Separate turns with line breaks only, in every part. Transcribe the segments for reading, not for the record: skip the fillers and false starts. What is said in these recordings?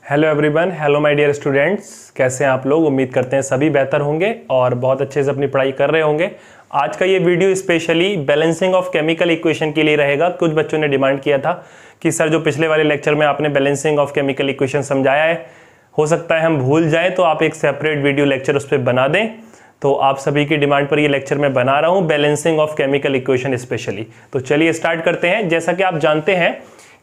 Hello everyone, hello my dear students. कैसे हैं आप लोग? उम्मीद करते हैं सभी बेहतर होंगे और बहुत अच्छे से अपनी पढ़ाई कर रहे होंगे। आज का ये video specially balancing of chemical equation के लिए रहेगा। कुछ बच्चों ने डिमांड किया था कि सर जो पिछले वाले लेक्चर में आपने बैलेंसिंग ऑफ केमिकल इक्वेशन समझाया है, हो सकता है हम भूल जाएँ, तो आप एक सेपरेट वीडियो लेक्चर उस पर बना दें। तो आप सभी की डिमांड पर ये लेक्चर मैं बना रहा हूँ, balancing of chemical equation specially. तो चलिए स्टार्ट करते हैं। जैसा कि आप जानते हैं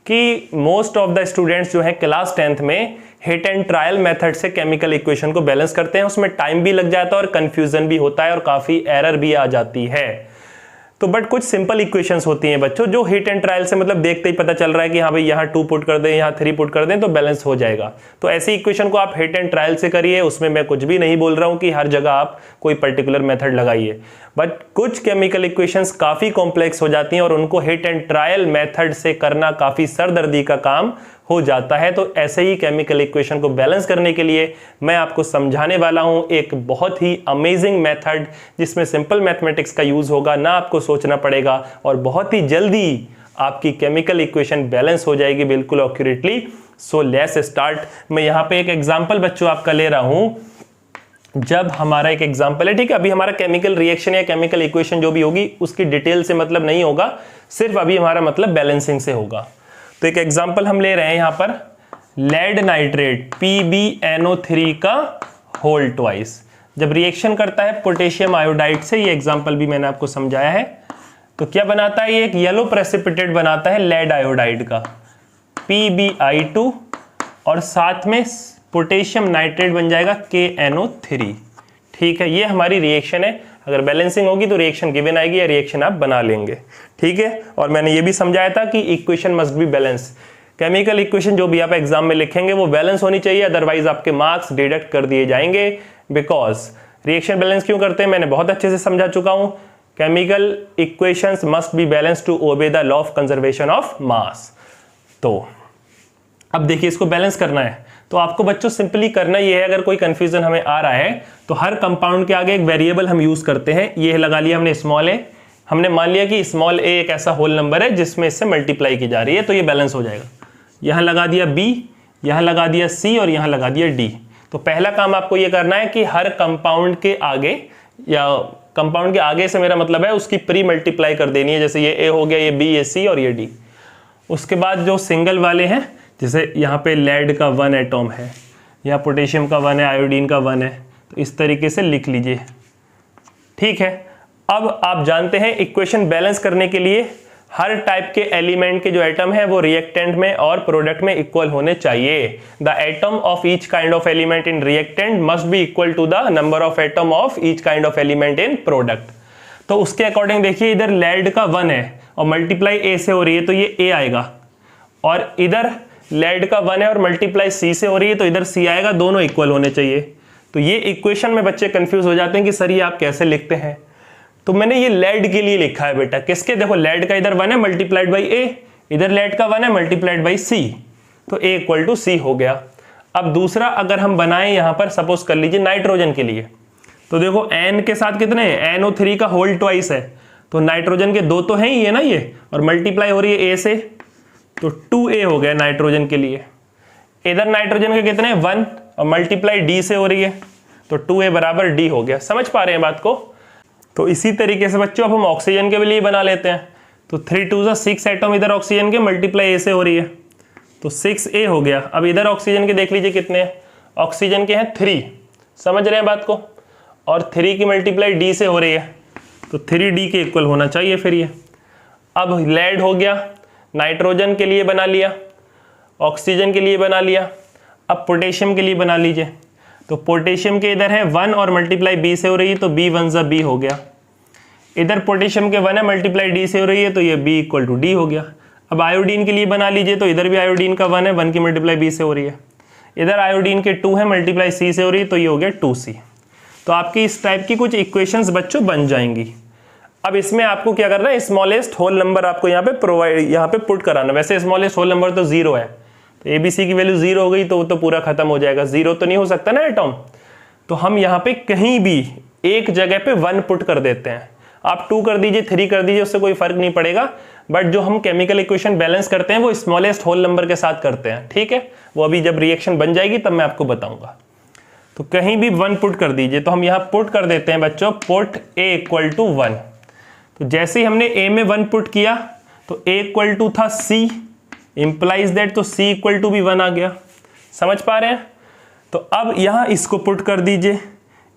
कि मोस्ट ऑफ द स्टूडेंट्स जो है क्लास 10th में हिट एंड ट्रायल मेथड से केमिकल इक्वेशन को बैलेंस करते हैं। उसमें टाइम भी लग जाता है और कंफ्यूजन भी होता है और काफी एरर भी आ जाती है। तो बट कुछ सिंपल इक्वेशंस होती हैं बच्चों, जो हिट एंड ट्रायल से मतलब देखते ही पता चल रहा है कि हाँ भाई यहाँ 2 पुट कर दें, यहाँ 3 पुट कर दें तो बैलेंस हो जाएगा। तो ऐसी इक्वेशन को आप हिट एंड ट्रायल से करिए। उसमें मैं कुछ भी नहीं बोल रहा हूँ कि हर जगह आप कोई पर्टिकुलर मेथड लगाइए, बट कुछ केमिकल इक्वेशंस काफी कॉम्प्लेक्स हो जाती हैं और उनको हिट एंड ट्रायल मेथड से करना काफी सरदर्दी का काम हो जाता है। तो ऐसे ही केमिकल इक्वेशन को बैलेंस करने के लिए मैं आपको समझाने वाला हूं एक बहुत ही अमेजिंग मेथड, जिसमें सिंपल मैथमेटिक्स का यूज होगा, ना आपको सोचना पड़ेगा और बहुत ही जल्दी आपकी केमिकल इक्वेशन बैलेंस हो जाएगी बिल्कुल एक्यूरेटली। So let's start. मैं यहां पे एक एग्जांपल बच्चों आपका ले रहा हूं। जब हमारा एक एग्जांपल है, ठीक है, अभी हमारा केमिकल रिएक्शन या केमिकल इक्वेशन जो भी होगी उसकी डिटेल से मतलब नहीं होगा, सिर्फ अभी हमारा मतलब बैलेंसिंग से होगा। तो एक एग्जांपल हम ले रहे हैं यहां पर, लेड नाइट्रेट PbNO3 का होल ट्वाइस जब रिएक्शन करता है पोटेशियम आयोडाइड से, ये एग्जांपल भी मैंने आपको समझाया है। तो क्या बनाता है, ये एक येलो प्रेसिपिटेट बनाता है लेड आयोडाइड का PbI2 और साथ में पोटेशियम नाइट्रेट बन जाएगा KNO3। ठीक है, ये हमारी रिएक्शन है। अगर बैलेंसिंग होगी तो रिएक्शन गिवन आएगी या रिएक्शन आप बना लेंगे। ठीक है, और मैंने ये भी समझाया था कि equation must be balance. Chemical equation जो भी आप एग्जाम में लिखेंगे वो बैलेंस होनी चाहिए, अदरवाइज आपके मार्क्स डिडक्ट कर दिए जाएंगे। बिकॉज रिएक्शन बैलेंस क्यों करते हैं मैंने बहुत अच्छे से समझा चुका हूं। Chemical equations must be balance to obey the law of conservation of mass. तो अब देखिए, इसको बैलेंस करना है तो आपको बच्चों सिंपली करना ये है, अगर कोई कंफ्यूजन हमें आ रहा है तो हर कंपाउंड के आगे एक वेरिएबल हम यूज करते हैं। ये लगा लिया हमने स्मॉल ए, हमने मान लिया कि स्मॉल ए एक ऐसा होल नंबर है जिसमें इससे मल्टीप्लाई की जा रही है, तो ये बैलेंस हो जाएगा। यहां लगा दिया बी, यहां लगा दिया सी और यहां लगा दिया डी। तो पहला काम आपको ये करना है कि हर कंपाउंड के आगे, या कंपाउंड के आगे से मेरा मतलब है उसकी प्री मल्टीप्लाई कर देनी है। जैसे ये ए हो गया, ये बी, ये सी और ये डी। उसके बाद जो सिंगल वाले हैं, जैसे यहाँ पे लेड का 1 एटॉम है, यहाँ पोटेशियम का 1 है, आयोडीन का 1 है, तो इस तरीके से लिख लीजिए। ठीक है, अब आप जानते हैं इक्वेशन बैलेंस करने के लिए हर टाइप के एलिमेंट के जो एटम है वो रिएक्टेंट में और प्रोडक्ट में इक्वल होने चाहिए। The atom of each kind of element in reactant must be equal to the number of atom of each kind of element in product. तो उसके अकॉर्डिंग देखिए, इधर लेड का 1 है और मल्टीप्लाई ए से हो रही है तो ये ए आएगा, और इधर लेड का 1 है और मल्टीप्लाई सी से हो रही है तो इधर सी आएगा। दोनों इक्वल होने चाहिए। तो ये इक्वेशन में बच्चे कंफ्यूज हो जाते हैं कि सर ये आप कैसे लिखते हैं। तो मैंने ये लेड के लिए लिखा है बेटा, किसके, देखो लेड का इधर 1 है मल्टीप्लाइड बाई ए, इधर लेड का 1 है मल्टीप्लाइड बाई सी, तो ए इक्वल टू सी हो गया। अब दूसरा अगर हम बनाएं यहां पर, सपोज कर लीजिए नाइट्रोजन के लिए, तो देखो एन के साथ कितने हैं, NO3 का होल ट्वाइस है, तो नाइट्रोजन के 2 तो हैं ही है ना ये, और मल्टीप्लाई हो रही है ए से, तो 2a हो गया नाइट्रोजन के लिए। इधर नाइट्रोजन के कितने, 1 और मल्टीप्लाई डी से हो रही है, तो 2a बराबर डी हो गया। समझ पा रहे हैं बात को? तो इसी तरीके से बच्चों अब हम ऑक्सीजन के लिए बना लेते हैं। तो 3 2 6 एटम इधर ऑक्सीजन के, मल्टीप्लाई ए से हो रही है, तो 6a हो गया। अब इधर ऑक्सीजन के देख लीजिए कितने हैं, ऑक्सीजन के हैं 3। समझ रहे हैं बात को? और 3 की मल्टीप्लाई डी से हो रही है, तो 3d के इक्वल होना चाहिए फिर ये। अब लेड हो गया, नाइट्रोजन के लिए बना लिया, ऑक्सीजन के लिए बना लिया। अब पोटेशियम के लिए बना लीजिए। तो पोटेशियम के इधर है 1 और मल्टीप्लाई बी से हो रही है, तो बी 1 बी हो गया। इधर पोटेशियम के 1 है मल्टीप्लाई डी से हो रही है, तो ये बी इक्वल टू डी हो गया। अब आयोडीन के लिए बना लीजिए, तो इधर भी आयोडीन का 1 है, 1 की मल्टीप्लाई बी से हो रही है। इधर आयोडीन के 2 है मल्टीप्लाई सी से हो रही है, तो ये हो गया 2c। तो आपकी इस टाइप की कुछ इक्वेशंस बच्चों बन जाएंगी। अब इसमें आपको क्या करना है, स्मॉलेस्ट होल नंबर आपको यहाँ पे प्रोवाइड, यहाँ पे पुट कराना। वैसे स्मॉलेस्ट होल नंबर तो 0 है, तो ABC की वैल्यू 0 हो गई तो वो तो पूरा खत्म हो जाएगा। 0 तो नहीं हो सकता ना एटॉम, तो हम यहाँ पे कहीं भी एक जगह पे 1 पुट कर देते हैं। आप 2 कर दीजिए, 3 कर दीजिए, उससे कोई फर्क नहीं पड़ेगा। बट जो हम केमिकल इक्वेशन बैलेंस करते हैं वो स्मॉलेस्ट होल नंबर के साथ करते हैं, ठीक है। वो अभी जब रिएक्शन बन जाएगी तब मैं आपको बताऊंगा। तो कहीं भी 1 पुट कर दीजिए, तो हम यहाँ पुट कर देते हैं बच्चों, पुट a इक्वल टू 1। तो जैसे ही हमने a में 1 पुट किया तो a इक्वल टू था c, इंप्लाइज दैट, तो c इक्वल टू भी 1 आ गया। समझ पा रहे हैं? तो अब यहाँ इसको पुट कर दीजिए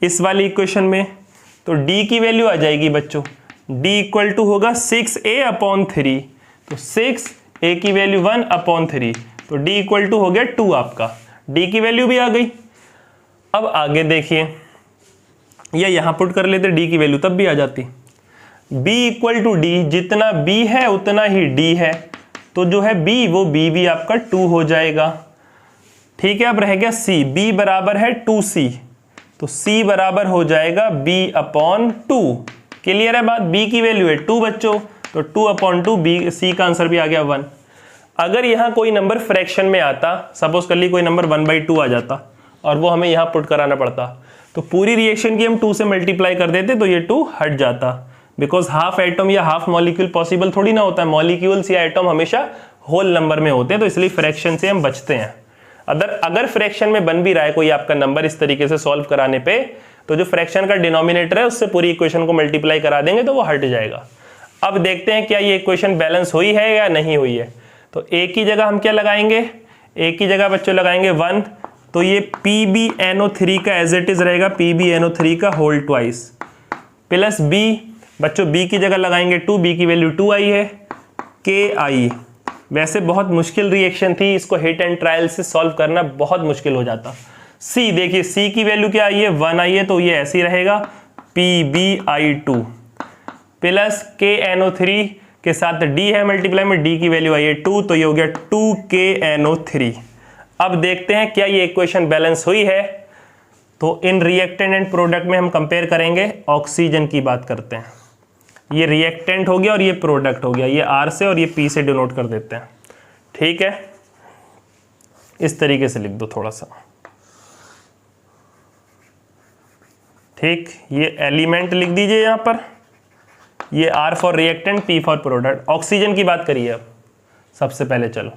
इस वाली इक्वेशन में, तो d की वैल्यू आ जाएगी बच्चों, d इक्वल टू होगा 6a/3, तो 6a की वैल्यू 1/3, तो d इक्वल टू हो गया 2 आपका, d की वैल्यू भी आ गई। अब आगे देखिए, या यहां पुट कर लेते d की वैल्यू, तब भी आ जाती। b इक्वल टू d, जितना b है उतना ही d है, तो जो है b वो b भी आपका 2 हो जाएगा, ठीक है। अब रह गया c, b बराबर है 2c, तो c बराबर हो जाएगा b/2। क्लियर है बात? b की वैल्यू है 2 बच्चों, तो 2/2, b, c का आंसर भी आ गया 1। अगर यहाँ कोई नंबर फ्रैक्शन में आता, सपोज कर ली कोई नंबर 1/2 आ जाता और वो हमें यहाँ पुट कराना पड़ता, तो पूरी रिएक्शन की हम 2 से मल्टीप्लाई कर देते तो ये 2 हट जाता, बिकॉज हाफ एटम या हाफ मॉलिक्यूल पॉसिबल थोड़ी ना होता है। मॉलिक्यूल्स या एटम हमेशा होल नंबर में होते हैं, तो इसलिए फ्रैक्शन से हम बचते हैं। अगर फ्रैक्शन में बन भी रहा है कोई आपका नंबर इस तरीके से सॉल्व कराने पे, तो जो फ्रैक्शन का डिनोमिनेटर है उससे पूरी इक्वेशन को मल्टीप्लाई करा देंगे तो वो हट जाएगा। अब देखते हैं क्या ये इक्वेशन बैलेंस हुई है या नहीं हुई है। तो a की जगह हम क्या लगाएंगे, a की जगह बच्चों लगाएंगे 1, तो ये PbNO3 का एज इट इज रहेगा, PbNO3 का होल ट्वाइस, प्लस b, बच्चों b की जगह लगाएंगे 2, b की वैल्यू 2 आई है, Ki। वैसे बहुत मुश्किल रिएक्शन थी, इसको हिट एंड ट्रायल से सॉल्व करना बहुत मुश्किल हो जाता। c देखिए, c की वैल्यू क्या आई है, 1 आई है, तो ये ऐसे ही रहेगा, PbI2 प्लस KNO3 के साथ d है मल्टीप्लाई में, d की वैल्यू आई है 2, तो ये हो गया 2KNO3। अब देखते हैं क्या ये इक्वेशन बैलेंस हुई है। तो इन रिएक्टेंट एंड प्रोडक्ट में हम कंपेयर करेंगे, ऑक्सीजन की बात करते हैं। ये रिएक्टेंट हो गया और ये प्रोडक्ट हो गया, ये R से और ये P से डिनोट कर देते हैं, ठीक है। इस तरीके से लिख दो थोड़ा सा, ठीक। ये एलिमेंट लिख दीजिए यहाँ पर, ये R for reactant, P for product. Oxygen की बात करिए अब सबसे पहले, चलो।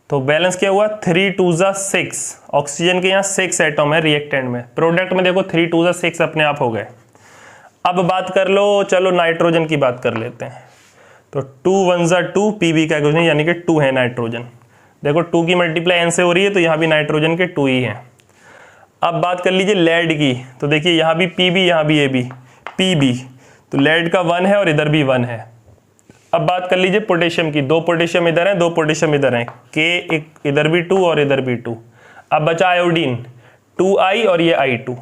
तो बैलेंस क्या हुआ, 3 2 6, ऑक्सीजन के यहाँ 6 एटम है रिएक्टेंट में, प्रोडक्ट में देखो 3 2 6 अपने आप हो गए। अब बात कर लो, चलो नाइट्रोजन की बात कर लेते हैं। तो 2 1 2, Pb का क्वेश्चन यानी कि 2 है नाइट्रोजन। देखो 2 की मल्टीप्लाई n से हो रही है, तो यहाँ भी नाइट्रोजन के 2 ही हैं। अब बात कर लीजिए लेड की, तो देखिए यहाँ भी Pb, यहाँ भी Ab, Pb, तो लेड का 1 है और इधर भी 1 है। अब बात कर लीजिए पोटेशियम की, 2 पोटेशियम इधर हैं, 2 पोटेशियम इधर हैं, K इधर भी 2 और इधर भी 2। अब बचा आयोडीन, 2I और ये I2,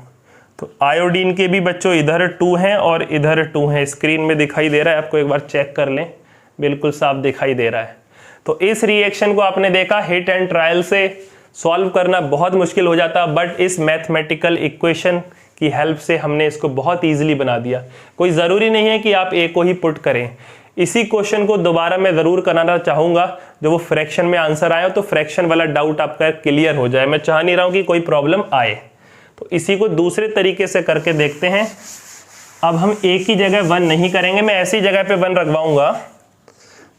तो आयोडीन के भी बच्चों इधर 2 हैं और इधर 2 हैं। स्क्रीन में दिखाई दे रहा है आपको, एक बार चेक कर लें, बिल्कुल साफ दिखाई दे रहा है। तो इस रिएक्शन को आपने देखा, हिट एंड ट्रायल से सॉल्व करना बहुत मुश्किल हो जाता, बट इस मैथमेटिकल इक्वेशन की हेल्प से हमने इसको बहुत ईजिली बना दिया। कोई ज़रूरी नहीं है कि आप ए को ही पुट करें। इसी क्वेश्चन को दोबारा मैं ज़रूर कराना चाहूँगा, जब वो फ्रैक्शन में आंसर आए तो फ्रैक्शन वाला डाउट आपका क्लियर हो जाए। मैं चाह नहीं रहा हूँ कि कोई प्रॉब्लम आए, तो इसी को दूसरे तरीके से करके देखते हैं। अब हम ए की जगह 1 नहीं करेंगे, मैं ऐसी जगह पे 1 रखवाऊंगा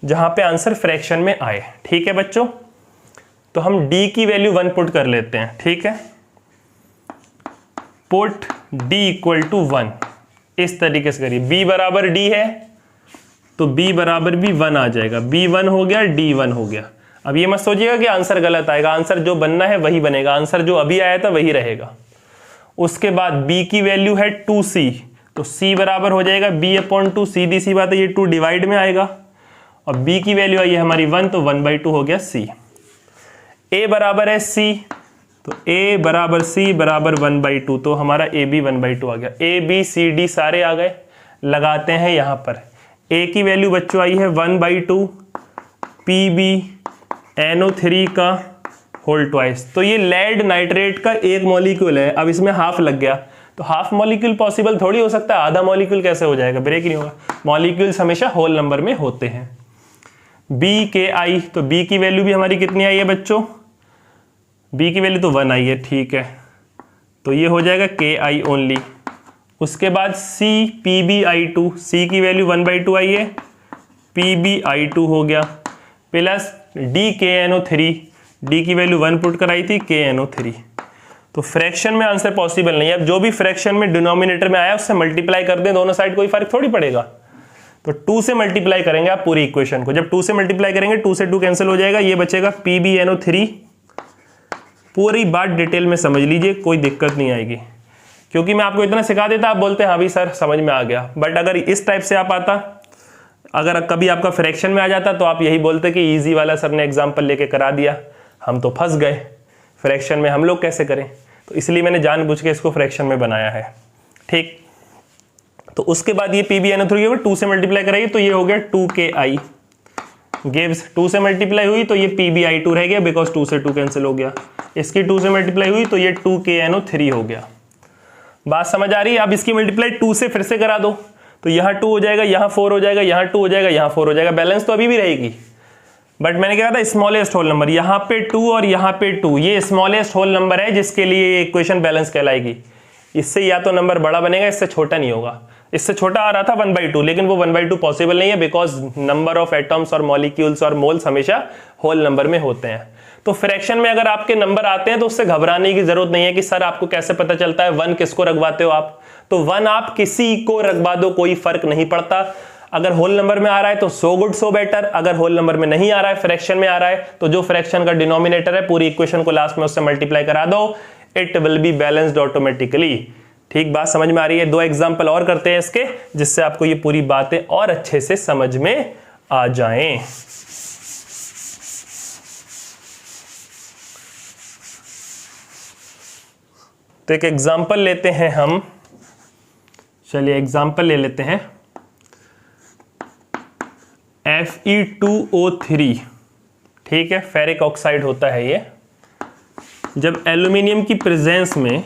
जहाँ पे आंसर फ्रैक्शन में आए, ठीक है बच्चों। तो हम d की वैल्यू 1 पुट कर लेते हैं, ठीक है। पुट d इक्वल टू 1, इस तरीके से करिए। b बराबर d है तो b बराबर भी 1 आ जाएगा, b 1 हो गया, d 1 हो गया। अब ये मत सोचिएगा कि आंसर गलत आएगा, आंसर जो बनना है वही बनेगा, आंसर जो अभी आया था वही रहेगा। उसके बाद b की वैल्यू है 2c, तो c बराबर हो जाएगा b/2, सीधी सी बात है, ये 2 डिवाइड में आएगा। और b की वैल्यू आई है हमारी 1, तो 1/2 हो गया c। a बराबर है c, तो a बराबर c बराबर 1/2, तो हमारा a भी 1/2 आ गया। a b c d सारे आ गए। लगाते हैं यहाँ पर, a की वैल्यू बच्चों आई है 1/2 PbNO3 का होल ट्वाइस। तो ये लेड नाइट्रेट का एक मॉलिक्यूल है, अब इसमें हाफ लग गया, तो हाफ मॉलिक्यूल पॉसिबल थोड़ी हो सकता है, आधा मॉलिक्यूल कैसे हो जाएगा, ब्रेक नहीं होगा। मॉलिक्यूल्स हमेशा होल नंबर में होते हैं। BKI, तो B की वैल्यू भी हमारी कितनी आई है बच्चों, B की वैल्यू तो 1 आई है, ठीक है। तो ये हो जाएगा KI ओनली। उसके बाद CPbI2, C की वैल्यू 1/2 आई है, PbI2 हो गया, प्लस DKNO3, D की वैल्यू 1 पुट कराई थी, KNO3। तो फ्रैक्शन में आंसर पॉसिबल नहीं है। अब जो भी फ्रैक्शन में डिनोमिनेटर में आया उससे मल्टीप्लाई कर दें दोनों साइड, कोई फर्क थोड़ी पड़ेगा। तो 2 से मल्टीप्लाई करेंगे आप पूरी इक्वेशन को। जब 2 से मल्टीप्लाई करेंगे 2 से 2 कैंसिल हो जाएगा, ये बचेगा PbNO3। पूरी बात डिटेल में समझ लीजिए, कोई दिक्कत नहीं आएगी, क्योंकि मैं आपको इतना सिखा देता आप बोलते हैं हाँ भाई सर समझ में आ गया। बट अगर इस टाइप से आप आता, अगर कभी आपका फ्रैक्शन में आ जाता तो आप यही बोलते कि ईजी वाला सर ने एग्जाम्पल लेके करा दिया, हम तो फंस गए, फ्रैक्शन में हम लोग कैसे करें। तो इसलिए मैंने जानबूझ के इसको फ्रैक्शन में बनाया है। ठीक, तो उसके बाद ये PbNO3 होगा, 2 से मल्टीप्लाई कराइए तो ये हो गया 2KI गिव्स, 2 से मल्टीप्लाई हुई तो ये PbI2 रह गया, बिकॉज 2 से 2 कैंसिल हो गया। इसकी 2 से मल्टीप्लाई हुई तो ये 2KNO3 हो गया। बात समझ आ रही है? अब इसकी मल्टीप्लाई 2 से फिर से करा दो तो यहाँ 2 हो जाएगा, यहाँ 4 हो जाएगा, यहाँ 2 हो जाएगा, यहाँ 4 हो जाएगा, बैलेंस तो अभी भी रहेगी। बट मैंने क्या कहा था, स्मॉलेस्ट होल नंबर, यहाँ पे 2 और यहाँ पे 2, ये स्मॉलेस्ट होल नंबर है जिसके लिए ये इक्वेशन बैलेंस कहलाएगी। इससे या तो नंबर बड़ा बनेगा, इससे छोटा नहीं होगा। इससे छोटा आ रहा था 1/2, लेकिन वो 1/2 पॉसिबल नहीं है, बिकॉज नंबर ऑफ एटम्स और मॉलिक्यूल्स और मोल्स हमेशा होल नंबर में होते हैं। तो फ्रैक्शन में अगर आपके नंबर आते हैं तो उससे घबराने की जरूरत नहीं है कि सर आपको कैसे पता चलता है 1 किसको रखवाते हो आप। तो 1 आप किसी को रखवा दो, कोई फर्क नहीं पड़ता। अगर होल नंबर में आ रहा है तो सो गुड सो बेटर, अगर होल नंबर में नहीं आ रहा है, फ्रैक्शन में आ रहा है, तो जो फ्रैक्शन का डिनोमिनेटर है पूरी इक्वेशन को लास्ट में उससे मल्टीप्लाई करा दो, it will be balanced automatically. ठीक, बात समझ में आ रही है? 2 एग्जांपल और करते हैं इसके, जिससे आपको ये पूरी बातें और अच्छे से समझ में आ जाएं। तो एक एग्जांपल लेते हैं हम, चलिए एग्जांपल ले लेते हैं Fe2O3। ठीक है, फेरिक ऑक्साइड होता है ये। जब एल्यूमिनियम की प्रेजेंस में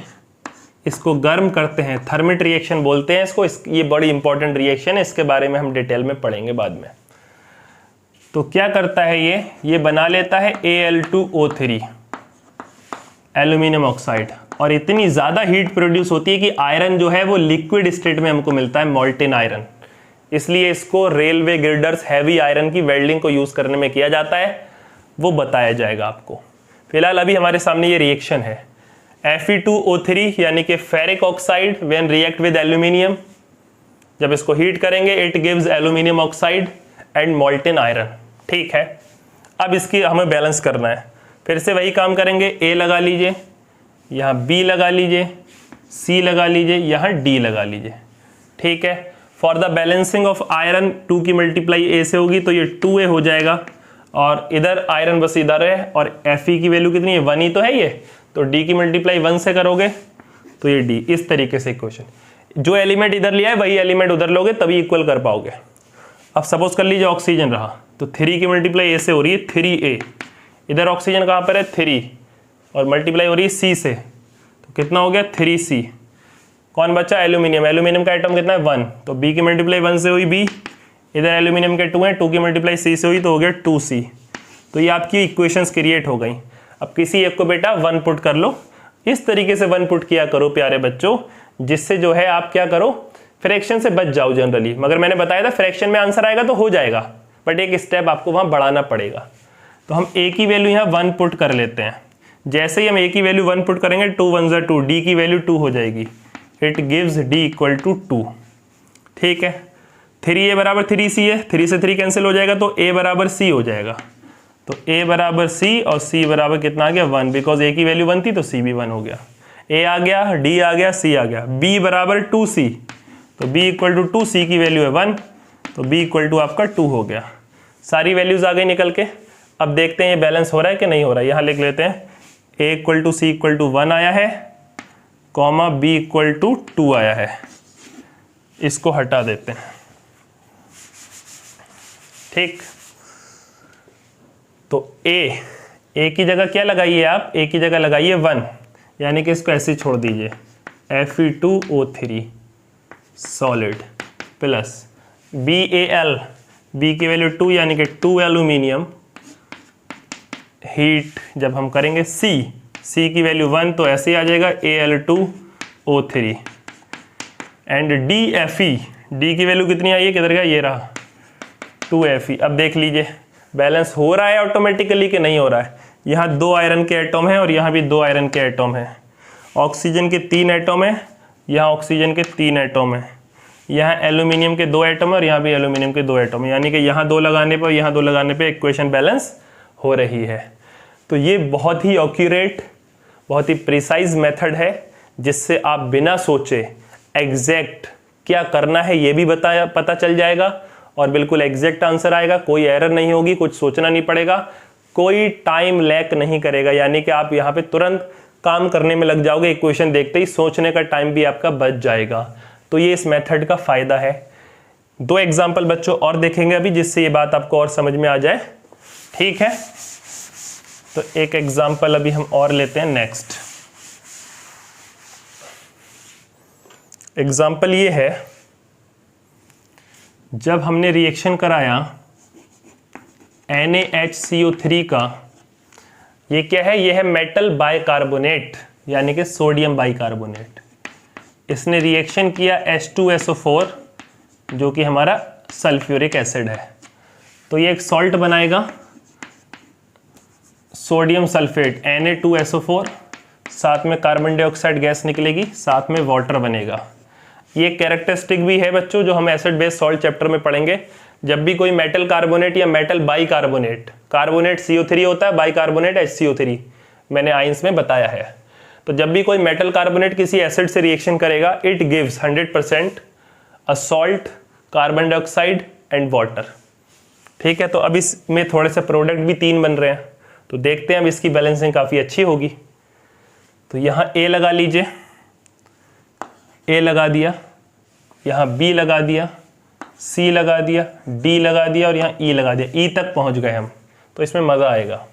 इसको गर्म करते हैं, थर्मिट रिएक्शन बोलते हैं इसको, ये बड़ी इंपॉर्टेंट रिएक्शन है, इसके बारे में हम डिटेल में पढ़ेंगे बाद में। तो क्या करता है ये बना लेता है Al2O3 एल्यूमिनियम ऑक्साइड, और इतनी ज्यादा हीट प्रोड्यूस होती है कि आयरन जो है वो लिक्विड स्टेट में हमको मिलता है, मॉल्टेन आयरन। इसलिए इसको रेलवे गिर्डर्स हैवी आयरन की वेल्डिंग को यूज करने में किया जाता है, वो बताया जाएगा आपको। फिलहाल अभी हमारे सामने ये रिएक्शन है Fe2O3 यानी कि ferric oxide when react with aluminium. जब इसको हीट करेंगे it gives aluminium oxide and molten iron. ठीक है, अब इसकी हमें बैलेंस करना है। फिर से वही काम करेंगे, A लगा लीजिए, यहाँ B लगा लीजिए, C लगा लीजिए, यहाँ D लगा लीजिए। ठीक है, for the balancing of iron 2 की मल्टीप्लाई A से होगी तो ये 2A हो जाएगा, और इधर आयरन बस इधर है, और Fe की वैल्यू कितनी है, 1 ही तो है ये, तो D की मल्टीप्लाई 1 से करोगे तो ये D। इस तरीके से इक्वेशन, जो एलिमेंट इधर लिया है वही एलिमेंट उधर लोगे तभी इक्वल कर पाओगे। अब सपोज कर लीजिए ऑक्सीजन रहा तो 3 की मल्टीप्लाई A से हो रही है 3A, इधर ऑक्सीजन कहाँ पर है 3, और मल्टीप्लाई हो रही है C से, तो कितना हो गया 3C। कौन बचा, एल्यूमिनियम। एल्यूमिनियम का आइटम कितना है 1, तो B की मल्टीप्लाई 1 से हुई B, इधर एल्यूमिनियम के 2 हैं, 2 की मल्टीप्लाई C से हुई तो हो गया 2C। तो ये आपकी इक्वेशंस क्रिएट हो गई। अब किसी एक को बेटा 1 पुट कर लो, इस तरीके से 1 पुट किया करो प्यारे बच्चों, जिससे जो है आप क्या करो, फ्रैक्शन से बच जाओ जनरली। मगर मैंने बताया था फ्रैक्शन में आंसर आएगा तो हो जाएगा, बट एक स्टेप आपको वहां बढ़ाना पड़ेगा। तो हम A की वैल्यू यहाँ 1 पुट कर लेते हैं। जैसे ही हम A की वैल्यू 1 पुट करेंगे 2 1 ज़ा 2, D की वैल्यू 2 हो जाएगी, it gives D equal to 2। ठीक है, 3A बराबर 3C है, 3 से 3 कैंसिल हो जाएगा तो A बराबर C हो जाएगा। तो A बराबर C और C बराबर कितना आ गया 1, बिकॉज A की वैल्यू 1 थी तो C भी 1 हो गया। A आ गया, D आ गया, C आ गया। B बराबर 2C, तो B इक्वल टू 2, C की वैल्यू है 1, तो B इक्वल टू आपका 2 हो गया। सारी वैल्यूज आ गई निकल के। अब देखते हैं ये बैलेंस हो रहा है कि नहीं हो रहा है। यहाँ लिख लेते हैं A equal to C equal to 1 आया है, कॉमा B इक्वल टू 2 आया है। इसको हटा देते हैं। ठीक, तो A की जगह क्या लगाइए आप, A की जगह लगाइए 1, यानी कि इसको ऐसे छोड़ दीजिए, Fe2O3 solid plus BAl, B की वैल्यू 2 यानी कि 2 एल्यूमिनियम, हीट जब हम करेंगे C की वैल्यू 1 तो ऐसे ही आ जाएगा Al2O3। एंड DFe, डी की वैल्यू कितनी आई है, किधर गया, ये रहा 2Fe। अब देख लीजिए बैलेंस हो रहा है ऑटोमेटिकली कि नहीं हो रहा है। यहाँ 2 आयरन के एटम हैं और यहाँ भी 2 आयरन के एटम हैं। ऑक्सीजन के 3 एटम हैं, यहाँ ऑक्सीजन के 3 एटम हैं, यहाँ एल्यूमिनियम के 2 एटम है और यहाँ भी एल्यूमिनियम के 2 एटम है, यानी कि यहाँ 2 लगाने पर यहाँ 2 लगाने पे इक्वेशन बैलेंस हो रही है। तो ये बहुत ही एक्यूरेट, बहुत ही प्रिसाइज मेथड है जिससे आप बिना सोचे एग्जैक्ट क्या करना है ये भी पता चल जाएगा और बिल्कुल एग्जैक्ट आंसर आएगा, कोई एरर नहीं होगी, कुछ सोचना नहीं पड़ेगा, कोई टाइम लैक नहीं करेगा, यानी कि आप यहाँ पे तुरंत काम करने में लग जाओगे, इक्वेशन देखते ही सोचने का टाइम भी आपका बच जाएगा। तो ये इस मेथड का फायदा है। 2 एग्जाम्पल बच्चों और देखेंगे अभी जिससे ये बात आपको और समझ में आ जाए, ठीक है। तो एक एग्जाम्पल अभी हम और लेते हैं। नेक्स्ट एग्जाम्पल ये है, जब हमने रिएक्शन कराया NaHCO3 का, ये क्या है, ये है मेटल बाइकार्बोनेट यानी कि सोडियम बाइकार्बोनेट। इसने रिएक्शन किया H2SO4 जो कि हमारा सल्फ्यूरिक एसिड है, तो ये एक सॉल्ट बनाएगा सोडियम सल्फेट Na2SO4, साथ में कार्बन डाइऑक्साइड गैस निकलेगी, साथ में वाटर बनेगा। ये कैरेक्टरिस्टिक भी है बच्चों जो हम एसिड बेस सॉल्ट चैप्टर में पढ़ेंगे। जब भी कोई मेटल कार्बोनेट या मेटल बाइकार्बोनेट, कार्बोनेट CO3 होता है, बाइकार्बोनेट HCO3, मैंने आइंस में बताया है। तो जब भी कोई मेटल कार्बोनेट किसी एसिड से रिएक्शन करेगा, it gives 100% a salt, carbon dioxide and water, ठीक है। तो अब इसमें थोड़े से प्रोडक्ट भी 3 बन रहे हैं, तो देखते हैं अब इसकी बैलेंसिंग काफ़ी अच्छी होगी। तो यहाँ A लगा लीजिए, A लगा दिया, यहाँ B लगा दिया, C लगा दिया, D लगा दिया और यहाँ E लगा दिया, E तक पहुँच गए हम, तो इसमें मज़ा आएगा,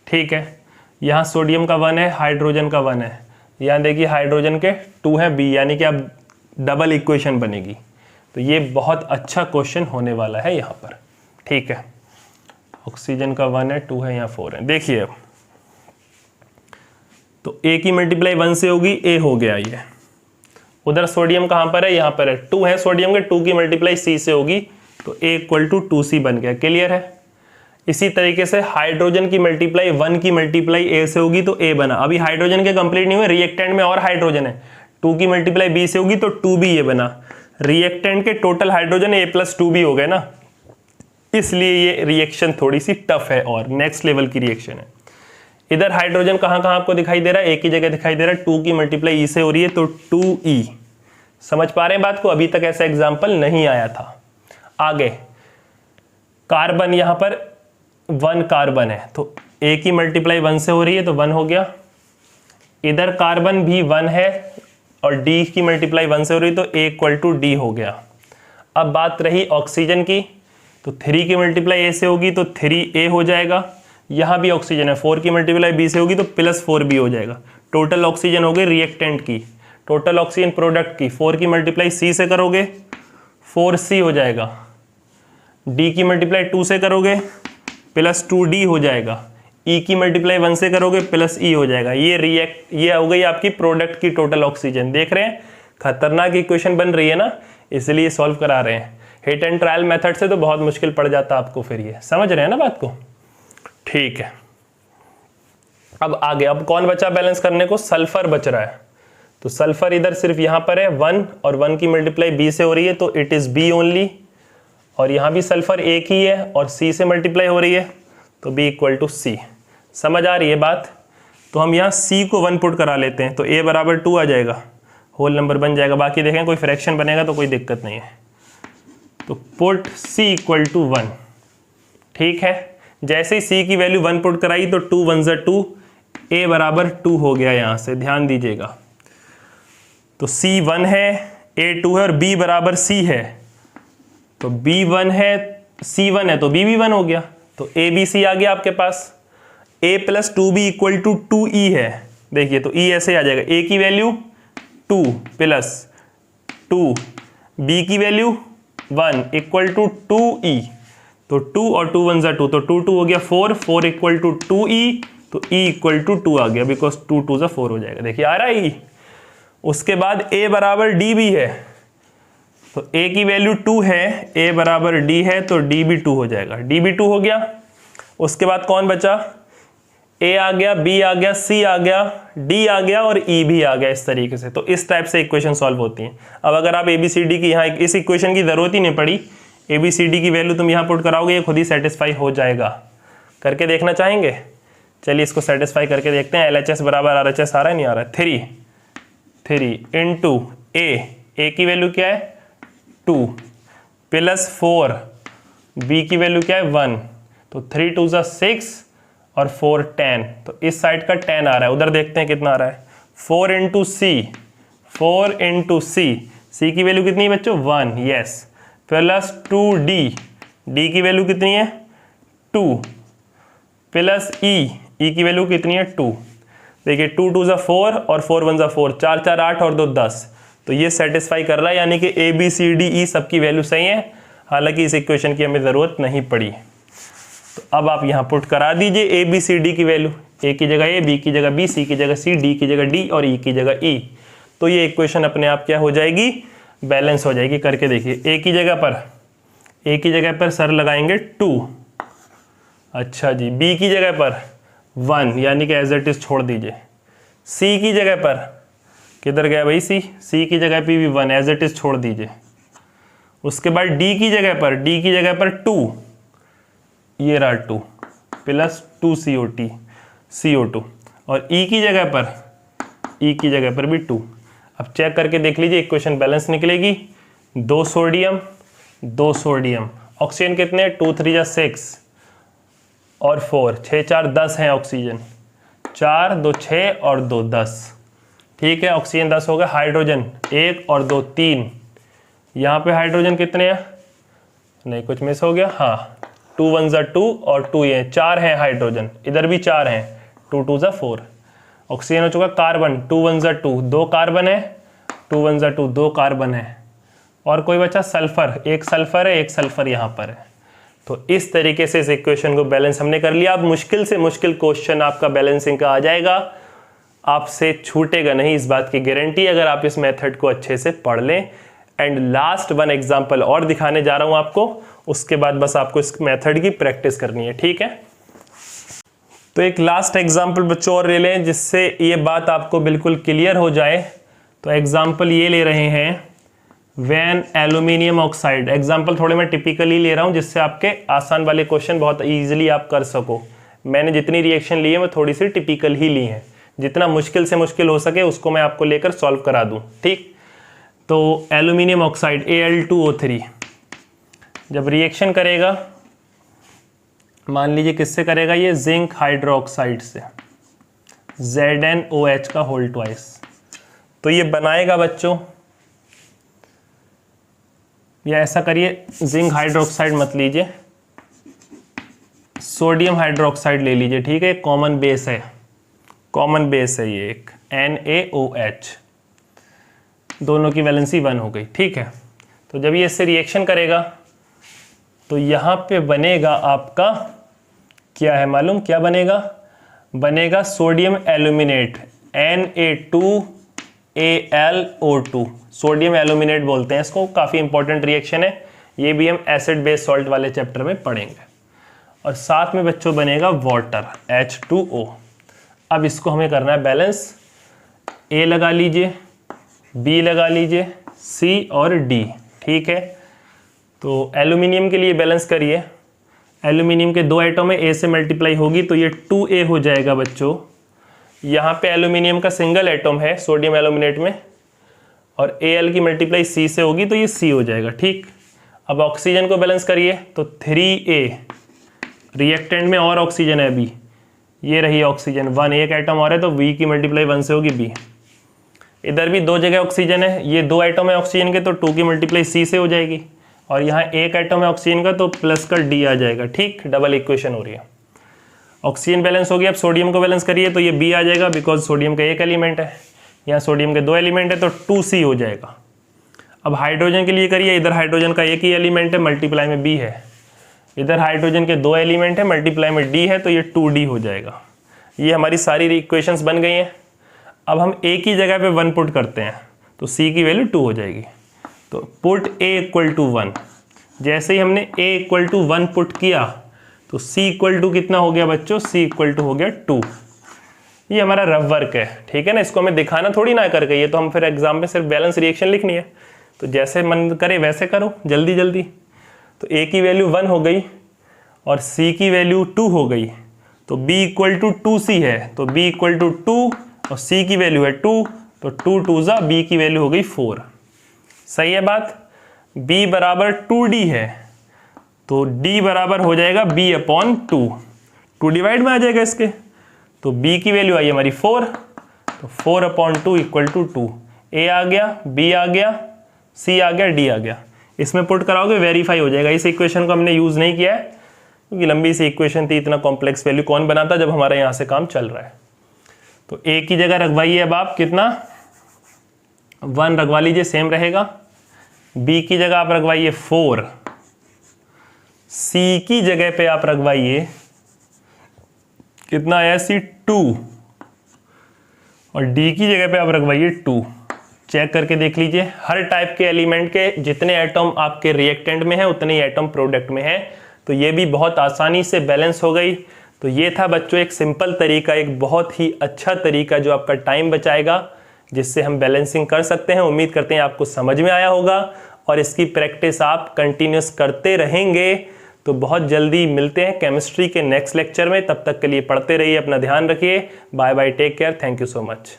ठीक है। यहाँ सोडियम का 1 है, हाइड्रोजन का 1 है, यहाँ देखिए हाइड्रोजन के 2 है B, यानी कि अब डबल इक्वेशन बनेगी। तो ये बहुत अच्छा क्वेश्चन होने वाला है यहाँ पर, ठीक है। ऑक्सीजन का 1 है, 2 है, यहाँ 4 है। देखिए अब तो A की मल्टीप्लाई 1 से होगी, A हो गया ये। उधर सोडियम कहाँ पर है, यहाँ पर है, 2 है सोडियम के, 2 की मल्टीप्लाई C से होगी, तो A इक्वल टू 2C बन गया, क्लियर है। इसी तरीके से हाइड्रोजन की मल्टीप्लाई 1 की मल्टीप्लाई A से होगी तो A बना। अभी हाइड्रोजन के कंप्लीट नहीं हुए, रिएक्टेंट में और हाइड्रोजन है, 2 की मल्टीप्लाई B से होगी तो 2B ये बना। रिएक्टेंट के टोटल हाइड्रोजन A+2B हो गए ना, इसलिए ये रिएक्शन थोड़ी सी टफ है और नेक्स्ट लेवल की रिएक्शन है। इधर हाइड्रोजन कहाँ कहाँ आपको दिखाई दे रहा है, एक ही जगह दिखाई दे रहा है, 2 की मल्टीप्लाई E से हो रही है तो 2E। समझ पा रहे हैं बात को, अभी तक ऐसा एग्जाम्पल नहीं आया था। आगे कार्बन, यहाँ पर 1 कार्बन है तो A की मल्टीप्लाई 1 से हो रही है तो 1 हो गया। इधर कार्बन भी 1 है और D की मल्टीप्लाई 1 से हो रही है तो A इक्वल टू D हो गया। अब बात रही ऑक्सीजन की, तो 3 की मल्टीप्लाई A से होगी तो 3A हो जाएगा। यहाँ भी ऑक्सीजन है, 4 की मल्टीप्लाई B से होगी तो +4B हो जाएगा। टोटल ऑक्सीजन हो गई रिएक्टेंट की, टोटल ऑक्सीजन प्रोडक्ट की, 4 की मल्टीप्लाई C से करोगे 4C हो जाएगा, D की मल्टीप्लाई 2 से करोगे +2D हो जाएगा, E की मल्टीप्लाई 1 से करोगे +E हो जाएगा। ये हो गई आपकी प्रोडक्ट की टोटल ऑक्सीजन। देख रहे हैं खतरनाक इक्वेशन बन रही है ना, इसलिए सॉल्व करा रहे हैं। हिट एंड ट्रायल मेथड से तो बहुत मुश्किल पड़ जाता आपको, फिर ये समझ रहे हैं ना बात को, ठीक है। अब आगे, अब कौन बचा बैलेंस करने को, सल्फर बच रहा है। तो सल्फर इधर सिर्फ यहाँ पर है 1 और 1 की मल्टीप्लाई B से हो रही है तो इट इज B ओनली, और यहाँ भी सल्फर एक ही है और C से मल्टीप्लाई हो रही है तो B इक्वल टू C। समझ आ रही है बात। तो हम यहाँ C को 1 पुट करा लेते हैं तो A बराबर 2 आ जाएगा, होल नंबर बन जाएगा। बाकी देखें कोई फ्रैक्शन बनेगा तो कोई दिक्कत नहीं है। तो पुट C इक्वल टू 1, ठीक है। जैसे ही C की वैल्यू 1 पुट कराई तो 2 1 ज़ा 2, A बराबर 2 हो गया। यहाँ से ध्यान दीजिएगा, तो C 1 है, A 2 है और B बराबर C है, तो B 1 है, C 1 है तो B भी 1 हो गया, तो A B C आ गया आपके पास। A plus 2B equal to 2E है, देखिए तो E ऐसे आ जाएगा, A की वैल्यू 2 प्लस 2, B की वैल्यू 1 इक्वल टू 2E, तो 2 और 2 1 ज़ा 2, तो 2 2 हो गया 4, 4 इक्वल टू 2E, तो E इक्वल टू 2 आ गया, बिकॉज 2 2 ज़ा 4 हो जाएगा। देखिए आ रहा है E। उसके बाद A बराबर D भी है, तो a की वैल्यू 2 है, a बराबर d है, तो d भी 2 हो जाएगा। d भी 2 हो गया। उसके बाद कौन बचा? a आ गया, b आ गया, c आ गया, d आ गया और e भी आ गया। इस तरीके से तो इस टाइप से इक्वेशन सॉल्व होती हैं। अब अगर आप ABCD की यहाँ इस इक्वेशन की ज़रूरत ही नहीं पड़ी, ABCD की वैल्यू तुम यहाँ पुट कराओगे, ये खुद ही सेटिस्फाई हो जाएगा। करके देखना चाहेंगे? चलिए इसको सेटिस्फाई करके देखते हैं। LHS बराबर RHS आ रहा है, नहीं आ रहा है? 3 इंटू a की वैल्यू क्या है 2 प्लस 4, b की वैल्यू क्या है 1, तो 3 2 6 और 4 10, तो इस साइड का 10 आ रहा है। उधर देखते हैं कितना आ रहा है। 4 इंटू सी की वैल्यू कितनी है बच्चों 1, यस, प्लस 2d, d की वैल्यू कितनी है 2, प्लस e की वैल्यू कितनी है 2। देखिए 2 2 4 और 4 1 4, 4 4 8 और 2 10, तो ये सेटिस्फाई कर रहा है, यानी कि ABCD E सबकी वैल्यू सही है। हालांकि इस इक्वेशन की हमें ज़रूरत नहीं पड़ी। तो अब आप यहाँ पुट करा दीजिए ABCD की वैल्यू, A की जगह A, B की जगह B, C की जगह C, D की जगह D और E की जगह E। तो ये इक्वेशन अपने आप क्या हो जाएगी, बैलेंस हो जाएगी। करके देखिए, A की जगह पर सर लगाएंगे 2, अच्छा जी, B की जगह पर 1, यानी कि एज इट इज छोड़ दीजिए। C की जगह पर किधर गया भाई C की जगह पे भी 1, एज इट इज छोड़ दीजिए। उसके बाद D की जगह पर 2, ये रहा 2 प्लस 2 CO2 और E की जगह पर भी 2। अब चेक करके देख लीजिए, इक्वेशन बैलेंस निकलेगी। 2 सोडियम, ऑक्सीजन कितने 2 3 6 और 4, 6 4 10 हैं ऑक्सीजन, 4 2 6 और 2 10, ठीक है, ऑक्सीजन 10 हो गया। हाइड्रोजन 1 और 2 3, यहाँ पे हाइड्रोजन कितने हैं, नहीं कुछ मिस हो गया, हाँ 2 1 2 और 2 ये 4 हैं हाइड्रोजन, इधर भी 4 हैं, 2 2 4। ऑक्सीजन हो चुका। कार्बन 2 1 2, 2 कार्बन है, 2 1 2 2 कार्बन है। और कोई बचा सल्फर, एक सल्फर है, एक सल्फर यहाँ पर है। तो इस तरीके से इस इक्वेशन को बैलेंस हमने कर लिया। अब मुश्किल से मुश्किल क्वेश्चन आपका बैलेंसिंग का आ जाएगा, आपसे छूटेगा नहीं, इस बात की गारंटी, अगर आप इस मेथड को अच्छे से पढ़ लें। एंड लास्ट 1 एग्जांपल और दिखाने जा रहा हूं आपको, उसके बाद बस आपको इस मेथड की प्रैक्टिस करनी है, ठीक है। तो एक लास्ट एग्जांपल बच्चों और ले लें, जिससे ये बात आपको बिल्कुल क्लियर हो जाए। तो एग्जांपल ये ले रहे हैं वैन एल्यूमिनियम ऑक्साइड। एग्जाम्पल थोड़े मैं टिपिकली ले रहा हूँ, जिससे आपके आसान वाले क्वेश्चन बहुत इजीली आप कर सको। मैंने जितनी रिएक्शन ली है वो थोड़ी सी टिपिकल ही ली है, जितना मुश्किल से मुश्किल हो सके उसको मैं आपको लेकर सॉल्व करा दूँ, ठीक। तो एल्यूमिनियम ऑक्साइड Al2O3 जब रिएक्शन करेगा, मान लीजिए किससे करेगा, ये जिंक हाइड्रोक्साइड से, ZnOH का होल ट्वाइस, तो ये बनाएगा बच्चों, या ऐसा करिए जिंक हाइड्रोक्साइड मत लीजिए, सोडियम हाइड्रोक्साइड ले लीजिए, ठीक है। कॉमन बेस है ये एक NaOH, दोनों की वैलेंसी 1 हो गई, ठीक है। तो जब ये इससे रिएक्शन करेगा तो यहाँ पे बनेगा आपका क्या है मालूम, क्या बनेगा sodium aluminate Na2AlO2, sodium aluminate बोलते हैं इसको। काफ़ी इंपॉर्टेंट रिएक्शन है ये, भी हम एसिड बेस सॉल्ट वाले चैप्टर में पढ़ेंगे। और साथ में बच्चों बनेगा वाटर H2O। अब इसको हमें करना है बैलेंस, A लगा लीजिए, B लगा लीजिए, C और D, ठीक है। तो एल्यूमिनियम के लिए बैलेंस करिए, एल्यूमिनियम के 2 एटम में A से मल्टीप्लाई होगी तो ये 2A हो जाएगा बच्चों। यहाँ पे एल्यूमिनियम का सिंगल एटम है सोडियम एल्यूमिनेट में, और Al की मल्टीप्लाई C से होगी तो ये C हो जाएगा, ठीक। अब ऑक्सीजन को बैलेंस करिए तो 3A, रिएक्टेंट में और ऑक्सीजन है B, ये रही ऑक्सीजन 1, एक एटम और है तो V की मल्टीप्लाई 1 से होगी B। इधर भी 2 जगह ऑक्सीजन है, ये 2 एटम है ऑक्सीजन के तो 2 की मल्टीप्लाई C से हो जाएगी, और यहाँ एक एटम है ऑक्सीजन का तो प्लस का D आ जाएगा, ठीक। डबल इक्वेशन हो रही है। ऑक्सीजन बैलेंस हो गया। अब सोडियम को बैलेंस करिए तो ये B आ जाएगा, बिकॉज सोडियम का एक एलिमेंट है, यहाँ सोडियम के 2 एलिमेंट है तो 2C हो जाएगा। अब हाइड्रोजन के लिए करिए, इधर हाइड्रोजन का एक ही एलिमेंट है, मल्टीप्लाई में B है, इधर हाइड्रोजन के 2 एलिमेंट है, मल्टीप्लाई में D है तो ये 2D हो जाएगा। ये हमारी सारी इक्वेशंस बन गई हैं। अब हम A की जगह पे 1 पुट करते हैं तो C की वैल्यू 2 हो जाएगी। तो पुट a इक्वल टू 1। जैसे ही हमने a इक्वल टू 1 पुट किया तो c इक्वल टू कितना हो गया बच्चों, c इक्वल टू हो गया 2। ये हमारा रफ वर्क है, ठीक है ना। इसको हमें दिखाना थोड़ी ना करके, ये तो हम फिर एग्जाम में सिर्फ बैलेंस रिएक्शन लिखनी है। तो जैसे मन करे वैसे करो जल्दी जल्दी। तो a की वैल्यू 1 हो गई और c की वैल्यू 2 हो गई, तो b इक्वल टू 2c है, तो b इक्वल टू 2 और c की वैल्यू है 2, तो 2 2 जा b की वैल्यू हो गई 4। सही है बात। b बराबर 2d है, तो d बराबर हो जाएगा b अपॉन 2, 2 डिवाइड में आ जाएगा इसके। तो b की वैल्यू आई हमारी 4, तो 4 अपॉन 2 इक्वल टू 2। a आ गया, b आ गया, c आ गया, d आ गया। इसमें पुट कराओगे वेरीफाई हो जाएगा। इस इक्वेशन को हमने यूज़ नहीं किया है क्योंकि लंबी सी इक्वेशन थी, इतना कॉम्प्लेक्स वैल्यू कौन बनाता जब हमारा यहाँ से काम चल रहा है। तो a की जगह रखवाइए अब आप कितना, 1 रखवा लीजिए, सेम रहेगा। b की जगह आप रखवाइए 4, c की जगह पे आप रखवाइए कितना आया c 2, और d की जगह पे आप रखवाइए 2। चेक करके देख लीजिए, हर टाइप के एलिमेंट के जितने एटम आपके रिएक्टेंट में है उतने ही एटम प्रोडक्ट में है। तो ये भी बहुत आसानी से बैलेंस हो गई। तो ये था बच्चों एक सिंपल तरीका, एक बहुत ही अच्छा तरीका जो आपका टाइम बचाएगा, जिससे हम बैलेंसिंग कर सकते हैं। उम्मीद करते हैं आपको समझ में आया होगा और इसकी प्रैक्टिस आप कंटिन्यूस करते रहेंगे। तो बहुत जल्दी मिलते हैं केमिस्ट्री के नेक्स्ट लेक्चर में। तब तक के लिए पढ़ते रहिए, अपना ध्यान रखिए। Bye bye, take care, thank you so much.